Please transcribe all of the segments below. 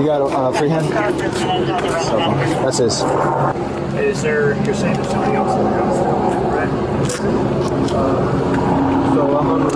You got a freehand? So, that's his. Is there, you're saying there's somebody else in the house, right? So I'm going to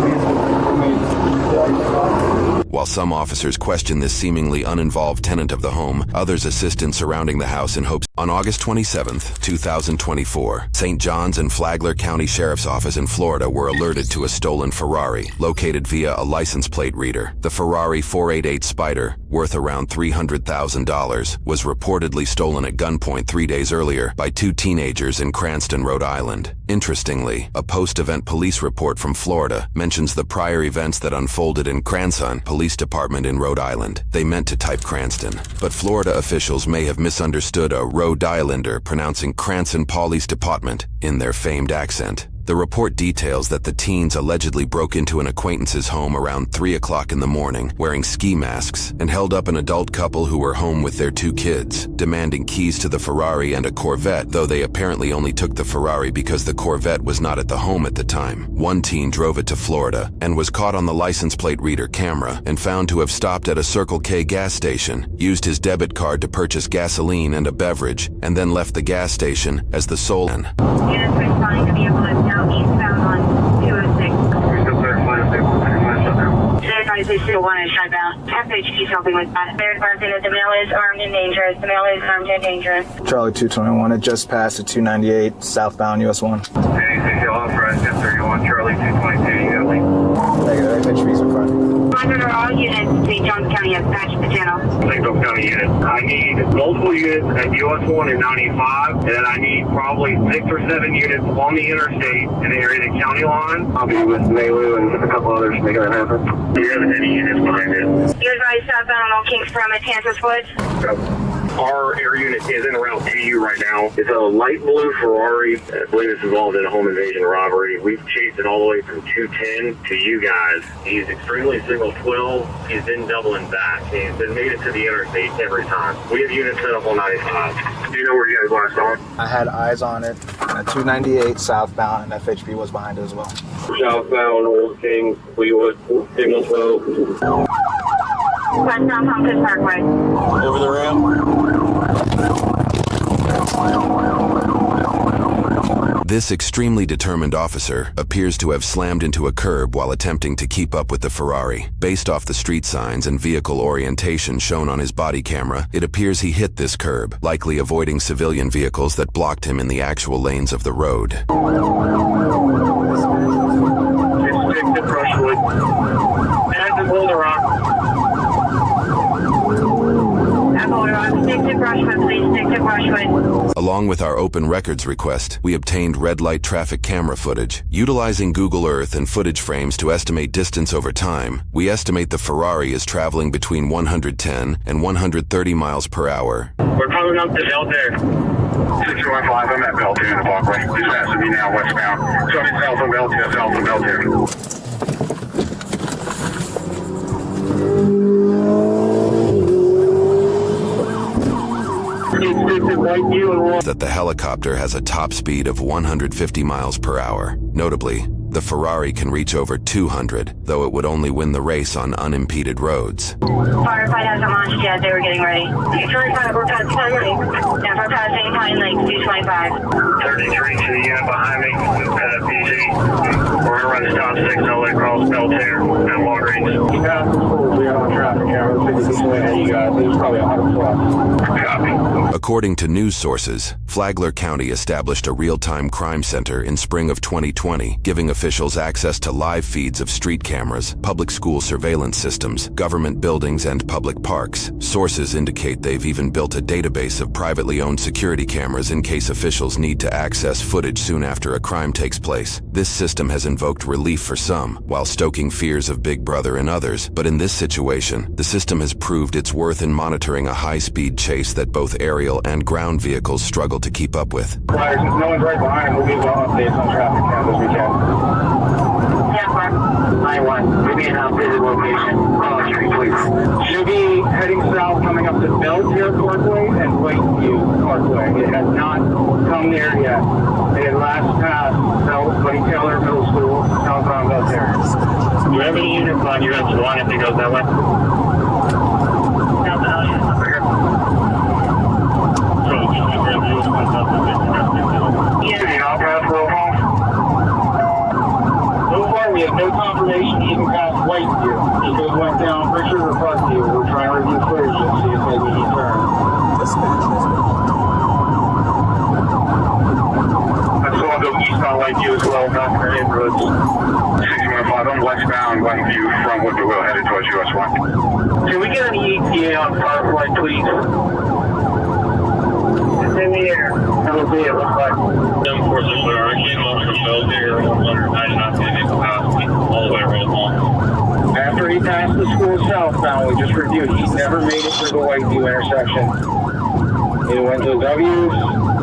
While some officers question this seemingly uninvolved tenant of the home, others assist in surrounding the house in hopes. On August 27, 2024, St. John's and Flagler County Sheriff's Office in Florida were alerted to a stolen Ferrari, located via a license plate reader. The Ferrari 488 Spider, worth around $300,000, was reportedly stolen at gunpoint 3 days earlier by two teenagers in Cranston, Rhode Island. Interestingly, a post-event police report from Florida mentions the prior events that unfolded in Cranston Police Department in Rhode Island. They meant to type Cranston, but Florida officials may have misunderstood a Rhode Islander pronouncing Cranston Police Department in their famed accent. The report details that the teens allegedly broke into an acquaintance's home around 3 o'clock in the morning, wearing ski masks, and held up an adult couple who were home with their two kids, demanding keys to the Ferrari and a Corvette, though they apparently only took the Ferrari because the Corvette was not at the home at the time. One teen drove it to Florida and was caught on the license plate reader camera and found to have stopped at a Circle K gas station, used his debit card to purchase gasoline and a beverage, and then left the gas station as the sole man. Units responding to vehicle is now eastbound on 206. Advisors still want to shut down. FHP is helping with that. They're advising that the male is armed and dangerous. The male is armed and dangerous. Charlie 221, it just passed at 298 southbound US 1. Anything you authorized, yes sir, you want Charlie 222, you got a link? Negative, FHP's in front. Monitor all units. St. Johns County has patched the channel. St. Johns County units. I need multiple units at US 1 and 95, and then I need probably 6 or 7 units on the interstate in the area of the county line. I'll be with Maylou and a couple others making that happen. Do you have any units behind it? You advise southbound on Old Kings from Kansas Woods. Our air unit is in around TU right now. It's a light blue Ferrari. I believe it's involved in a home invasion robbery. We've chased it all the way from 210 to you guys. He's extremely single 12. He's been doubling back. He's been made it to the interstate every time. We have units set up on 95. Do you know where you guys last saw it? I had eyes on it at 298 southbound, and FHP was behind it as well. Southbound, Old Kings, Fleetwood, signal 12. Westbound Pumpkin Parkway. over the rim. This extremely determined officer appears to have slammed into a curb while attempting to keep up with the Ferrari. Based off the street signs and vehicle orientation shown on his body camera, it appears he hit this curb, likely avoiding civilian vehicles that blocked him in the actual lanes of the road. Just stick to Brushwood. And the Boulder Rock. Stick to Brushwood, please. Stick to Brushwood. Along with our open records request, we obtained red light traffic camera footage. Utilizing Google Earth and footage frames to estimate distance over time, we estimate the Ferrari is traveling between 110 and 130 miles per hour. We're coming up to Belter. 615, I'm at Belter in the walkway. Just passing me now westbound. So it's south of Belter, south of Belter. That the helicopter has a top speed of 150 miles per hour. Notably, the Ferrari can reach over 200, though it would only win the race on unimpeded roads. Firefight hasn't launched yet. They were getting ready. 225, we're passing Pine Lake. Yeah, we're passing Pine Lake, 225. 33 to the unit behind me, PG. We're going to run stop signal across Belter and Walgreens. Yeah, we got on traffic camera. This way, you guys. There's probably 100 plus. Copy. According to news sources, Flagler County established a real-time crime center in spring of 2020, giving officials access to live feeds of street cameras, public school surveillance systems, government buildings, and public parks. Sources indicate they've even built a database of privately owned security cameras in case officials need to access footage soon after a crime takes place. This system has invoked relief for some, while stoking fears of Big Brother in others. But in this situation, the system has proved its worth in monitoring a high-speed chase that both aerial and ground vehicles struggle to keep up with. Since no one's right behind, we'll give you updates on traffic cams as we can. Yeah, Mark. 9-1, give me an updated location on the street, please. Should be heading south, coming up to Belter Parkway and Lakeview Parkway. It has not come there yet. It had last passed Buddy Taylor Middle School, southbound Belter. Do you have any units on US 1 if it goes that way? Southbound. So far, we have no confirmation even past Whiteview. He could have went down Richard or Parkview. We're trying to review footage and see if maybe he turned. I saw him go east on Whiteview as well, not for neighborhoods. 6105, I'm westbound Whiteview from Whippoorwill headed towards US 1. Can we get an ETA on Firefly, please? It's in the air. It'll be, it looks like. 746 Ferrari came up from Belvedere, 199 all the way right along. After he passed the school southbound, we just reviewed, he never made it through the Whiteview intersection. He went to W's,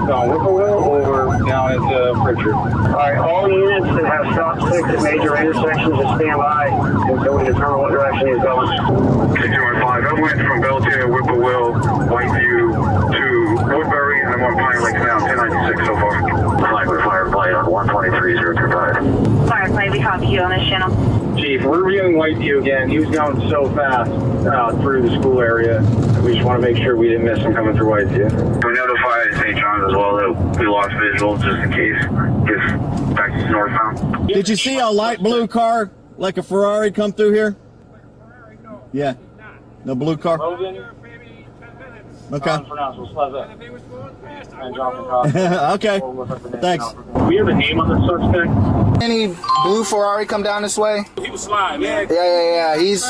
down Whippoorwill, or down into Pritchard. Alright, all units that have stop sticks at major intersections just stand by until we determine what direction he's going. 6215, I went from Belvedere, Whippoorwill, Whiteview to Woodbury, and I'm on Pine Lake now, 1096 so far. Flagler Firefly on 123.025. Firefly, we copy you on this channel. Chief, we're reviewing Whiteview again. He was going so fast through the school area. We just want to make sure we didn't miss him coming through Whiteview. We notified St. John's as well that we lost visual just in case if back to northbound. Did you see a light blue car like a Ferrari come through here? Yeah. No blue car? Okay. Okay. Thanks. We have a name on the suspect. Any blue Ferrari come down this way? He was sliding, man. Yeah. He's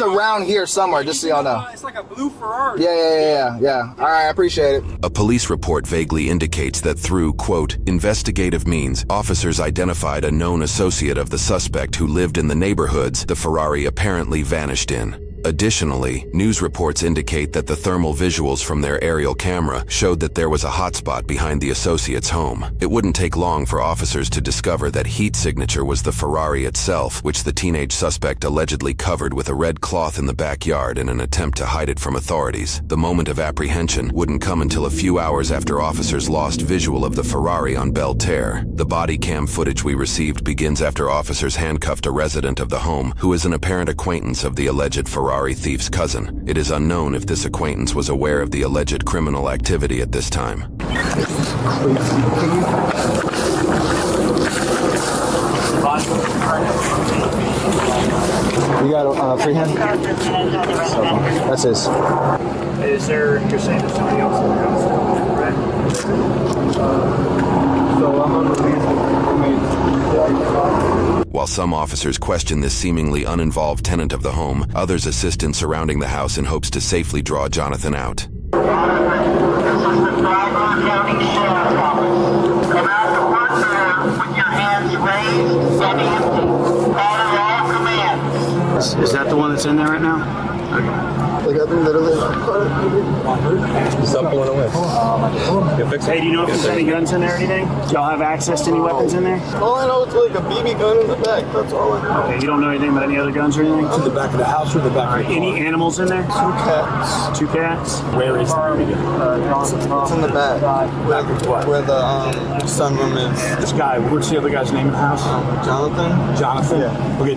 around here somewhere, just so y'all know. It's like a blue Ferrari. Yeah. All right, I appreciate it. A police report vaguely indicates that through, quote, investigative means, officers identified a known associate of the suspect who lived in the neighborhoods the Ferrari apparently vanished in. Additionally, news reports indicate that the thermal visuals from their aerial camera showed that there was a hotspot behind the associate's home. It wouldn't take long for officers to discover that heat signature was the Ferrari itself, which the teenage suspect allegedly covered with a red cloth in the backyard in an attempt to hide it from authorities. The moment of apprehension wouldn't come until a few hours after officers lost visual of the Ferrari on Belterre. The body cam footage we received begins after officers handcuffed a resident of the home who is an apparent acquaintance of the alleged Ferrari thief's cousin. It is unknown if this acquaintance was aware of the alleged criminal activity at this time. You got a free hand? That's his. Is there, you're saying there's somebody else in the house? Right? So I'm on the While some officers question this seemingly uninvolved tenant of the home, others assist in surrounding the house in hopes to safely draw Jonathan out. This is the Flagler County Sheriff's Office. Come out to work there with your hands raised and empty. Follow all commands. Is that the one that's in there right now? Like I've been literally. Stop pulling away. Hey, do you know if there's any guns in there or anything? Do y'all have access to any weapons in there? All I know is like a BB gun in the back. That's all I know. Okay, you don't know anything about any other guns or anything? In the back of the house or the back of the Any animals in there? 2 cats. 2 cats? Where is the BB gun? It's in the back where the sunroom is. This guy, what's the other guy's name in the house? Jonathan. Jonathan? Yeah. Okay,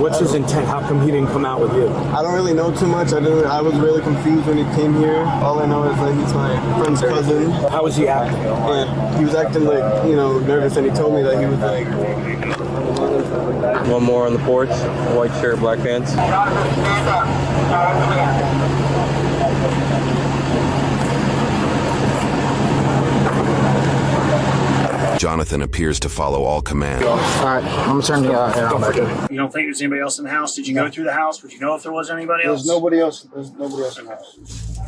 what's his intent? How come he didn't come out with you? I don't really know too much. I was really confused when he came here. All I know is that he's my friend's cousin. How was he acting? And he was acting like, nervous, and he told me that he was like... One more on the porch, white shirt, black pants. Jonathan, stand up. Jonathan appears to follow all commands. All right, I'm gonna turn the air on back in. You don't think there's anybody else in the house? Did you go through the house? Would you know if there was anybody else? There's nobody else in the house.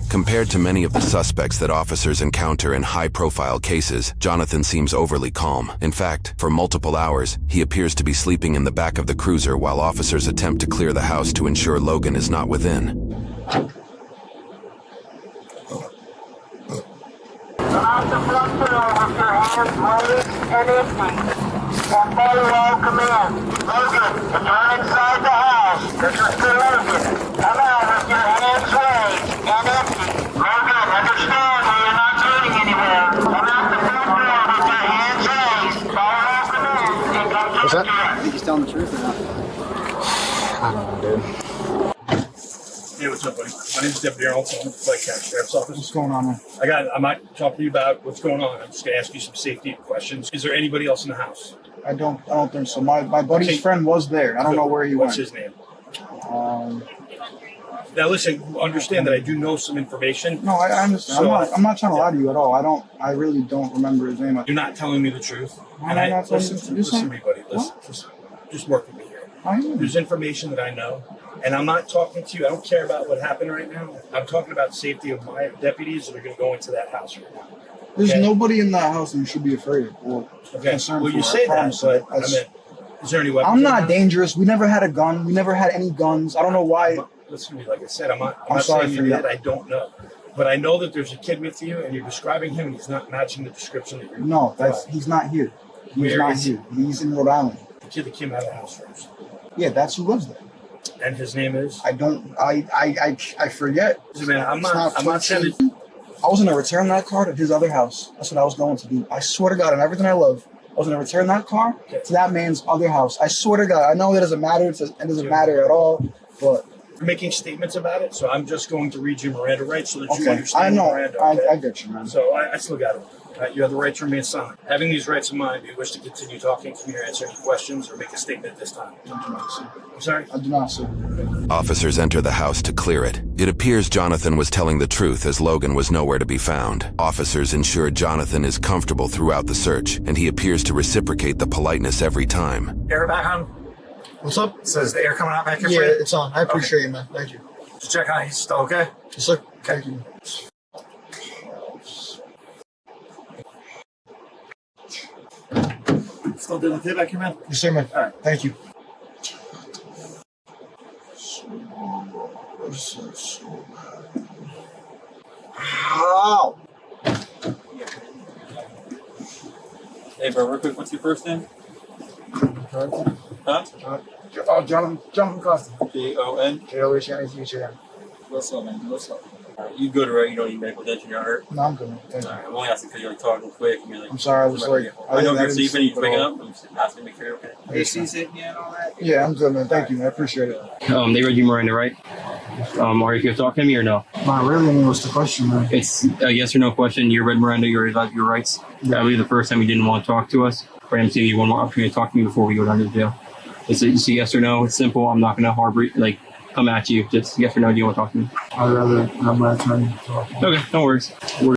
Compared to many of the suspects that officers encounter in high-profile cases, Jonathan seems overly calm. In fact, for multiple hours, he appears to be sleeping in the back of the cruiser while officers attempt to clear the house to ensure Logan is not within. Come out the front door with your hands raised and empty. And follow all commands. Logan, if you're inside the house, this is for Logan. Come out with your hands raised and empty. Logan, understand that you're not turning anywhere. Come out the front door with your hands raised. Follow all commands and come to the I think he's telling the truth or not? I don't know, dude. Hey, what's up, buddy? My name's Deputy Arnold from the Flagler Sheriff's Office. What's going on, man? I might talk to you about what's going on. I'm just gonna ask you some safety questions. Is there anybody else in the house? I don't think so. My buddy's friend was there. I don't know where he What's went. his name? Um, Now listen, understand that I do know some information. no, I understand. So- I'm not trying to lie to you at all. I really don't remember his name. You're not telling me the truth. I'm not telling you the truth. Listen to me, buddy. Listen, just work with me here. There's information that I know, and I'm not talking to you. I don't care about what happened right now. I'm talking about the safety of my deputies that are going to go into that house right now. There's Okay? nobody in that house that you should be afraid of or concerned Well, you for. say I that, promise but you. I mean, is there any weapons? I'm in the not house? dangerous. We never had a gun. We never had any guns. I don't know why. Listen to me, like I said, I'm not sorry saying for you that. did. I don't know. But I know that there's a kid with you, and you're describing him, and he's not matching the description that you're No, he's not here. He's Where not is here. He's in Rhode Island. the kid that came out of the house first. Yeah, that's who lives there. And his name is? I forget. Listen, man, I'm It's not sending. I was gonna return that car to his other house. That's what I was going to do. I swear to God, on everything I love, I was gonna return that car to that man's other house. I swear to God. I know it doesn't matter. It doesn't matter at all. But You're making statements about it, so I'm just going to read you Miranda rights so that you okay, understand I know. Miranda. Okay? I get you, man. So I still got it. You have the right to remain silent. Having these rights in mind, do you wish to continue talking to me or answer any questions or make a statement at this time? I'm sorry? I do not, sir. Officers enter the house to clear it. It appears Jonathan was telling the truth as Logan was nowhere to be found. Officers ensure Jonathan is comfortable throughout the search, and he appears to reciprocate the politeness every time. Air back on. What's up? Says the air coming out back here Yeah, for you? it's on. I appreciate you, man. Thank you. Just check on it. He's still okay? Yes, sir. Thank you. Still doing the back here, man? Yes, sir, man. All right. Thank you. Ow! Hey, bro, real quick, what's your first name? Huh? Jonathan Costa. Jon. J-O-H-N-A-T-H-A-N. What's up, man? What's up? Alright, you good, right? You don't need medical attention, you're not hurt? No, I'm good, man. Thank you. Alright, I'm only asking because you're like talking quick and you're like. I'm sorry, I was like. I know if you're didn't sleeping and sleep you're waking at all. up, I'm just asking to make sure you're okay. Yeah, I'm good, man. Thank you, man. I appreciate it. They read you Miranda, right? Are you here talking to me or no? Not really. I mean, what's the question, man? It's a yes or no question. You read Miranda, you're about your rights. I believe the first time you didn't want to talk to us. For him to give you one more opportunity to talk to me before we go down to jail. It's a yes or no. It's simple. I'm not going to harbor, come at you. Just yes or no. Do you want to talk to me? I'd rather have my attorney talk. Okay, no worries.